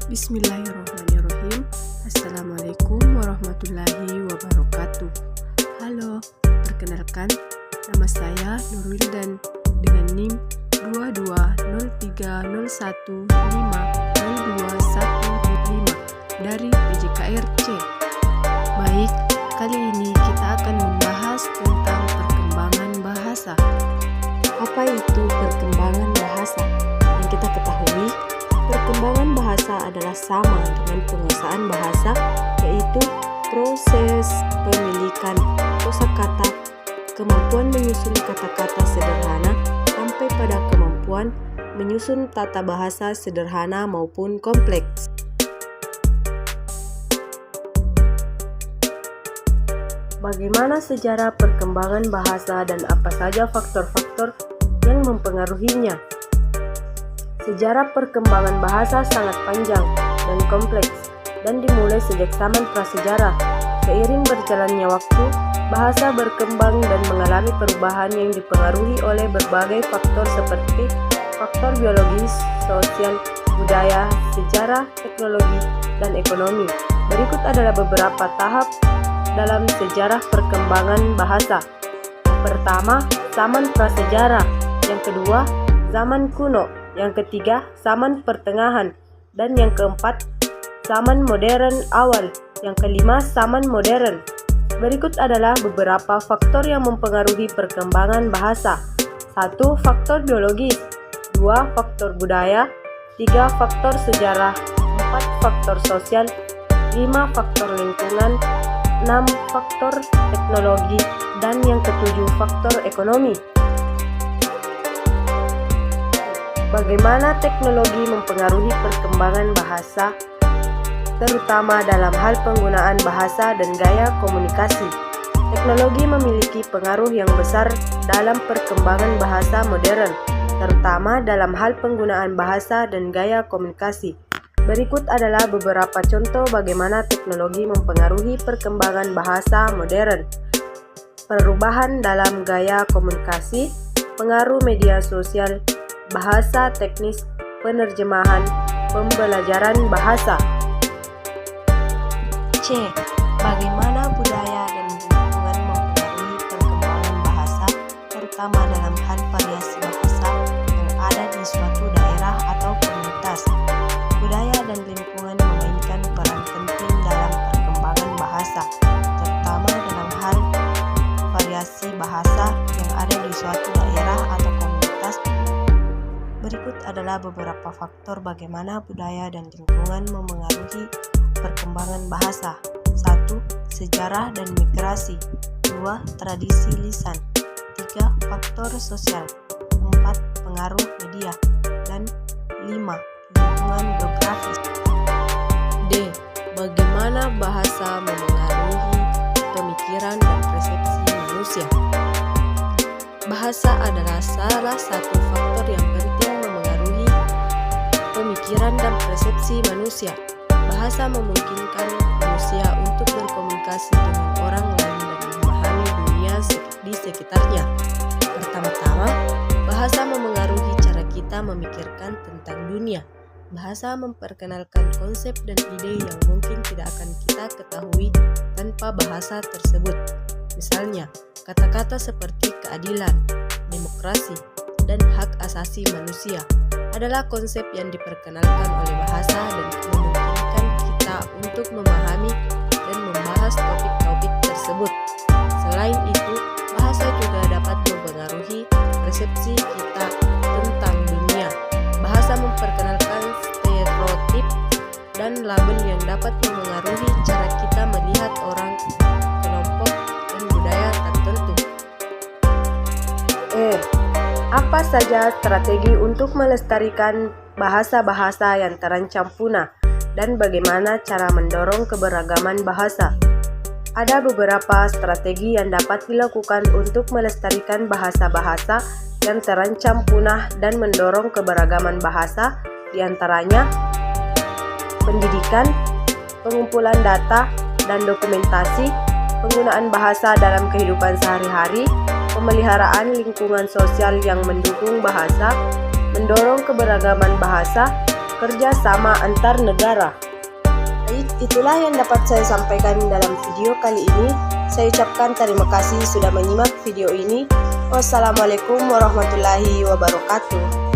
Bismillahirrahmanirrahim. Assalamualaikum warahmatullahi wabarakatuh. Halo, perkenalkan, nama saya Nurul dan dengan NIM 220301502125 dari PJKRC. Baik, kali ini kita akan membahas tentang perkembangan bahasa. Apa itu perkembangan bahasa? Yang kita ketahui, perkembangan bahasa adalah sama dengan penguasaan bahasa, yaitu proses pemilikan kosakata, kemampuan menyusun kata-kata sederhana, sampai pada kemampuan menyusun tata bahasa sederhana maupun kompleks. Bagaimana sejarah perkembangan bahasa dan apa saja faktor-faktor yang mempengaruhinya? Sejarah perkembangan bahasa sangat panjang dan kompleks dan dimulai sejak zaman prasejarah. Seiring berjalannya waktu, bahasa berkembang dan mengalami perubahan yang dipengaruhi oleh berbagai faktor seperti faktor biologis, sosial, budaya, sejarah, teknologi, dan ekonomi. Berikut adalah beberapa tahap dalam sejarah perkembangan bahasa. Yang pertama, zaman prasejarah. Yang kedua, zaman kuno. Yang ketiga, zaman pertengahan. Dan yang keempat, zaman modern awal. Yang kelima, zaman modern. Berikut adalah beberapa faktor yang mempengaruhi perkembangan bahasa. 1. Faktor biologis. 2. Faktor budaya. 3. Faktor sejarah. 4. Faktor sosial. 5. Faktor lingkungan. 6. Faktor teknologi. Dan yang ketujuh, faktor ekonomi. Bagaimana teknologi mempengaruhi perkembangan bahasa, terutama dalam hal penggunaan bahasa dan gaya komunikasi? Teknologi memiliki pengaruh yang besar dalam perkembangan bahasa modern, terutama dalam hal penggunaan bahasa dan gaya komunikasi. Berikut adalah beberapa contoh bagaimana teknologi mempengaruhi perkembangan bahasa modern. Perubahan dalam gaya komunikasi, pengaruh media sosial, bahasa teknis, penerjemahan, pembelajaran bahasa. C. Bagaimana budaya dan lingkungan mempengaruhi perkembangan bahasa, terutama dalam hal variasi bahasa yang ada di suatu daerah atau komunitas. Budaya dan lingkungan memainkan peran penting dalam perkembangan bahasa, terutama dalam hal variasi bahasa yang ada di suatu daerah atau komunitas. Berikut adalah beberapa faktor bagaimana budaya dan lingkungan memengaruhi perkembangan bahasa. 1. Sejarah dan migrasi. 2. Tradisi lisan. 3. Faktor sosial. 4. Pengaruh media. Dan 5. Lingkungan geografis. D. Bagaimana bahasa memengaruhi pemikiran dan persepsi manusia? Bahasa adalah salah satu faktor yang penting memengaruhi pemikiran dan persepsi manusia. Bahasa memungkinkan manusia untuk berkomunikasi dengan orang lain dan memahami dunia di sekitarnya. Pertama-tama, bahasa memengaruhi cara kita memikirkan tentang dunia. Bahasa memperkenalkan konsep dan ide yang mungkin tidak akan kita ketahui tanpa bahasa tersebut. Misalnya, kata-kata seperti keadilan, demokrasi, dan hak asasi manusia adalah konsep yang diperkenalkan oleh bahasa dan memungkinkan kita untuk memahami dan membahas topik-topik tersebut. Selain itu, bahasa juga dapat mempengaruhi persepsi kita tentang dunia. Bahasa memperkenalkan stereotip dan label yang dapat memengaruhi cara kita melihat orang, kelompok, dan budaya tertentu. Apa saja strategi untuk melestarikan bahasa-bahasa yang terancam punah dan bagaimana cara mendorong keberagaman bahasa? Ada beberapa strategi yang dapat dilakukan untuk melestarikan bahasa-bahasa yang terancam punah dan mendorong keberagaman bahasa, di antaranya pendidikan, pengumpulan data dan dokumentasi, penggunaan bahasa dalam kehidupan sehari-hari, pemeliharaan lingkungan sosial yang mendukung bahasa, mendorong keberagaman bahasa, kerja sama antar negara. Baik, itulah yang dapat saya sampaikan dalam video kali ini. Saya ucapkan terima kasih sudah menyimak video ini. Wassalamualaikum warahmatullahi wabarakatuh.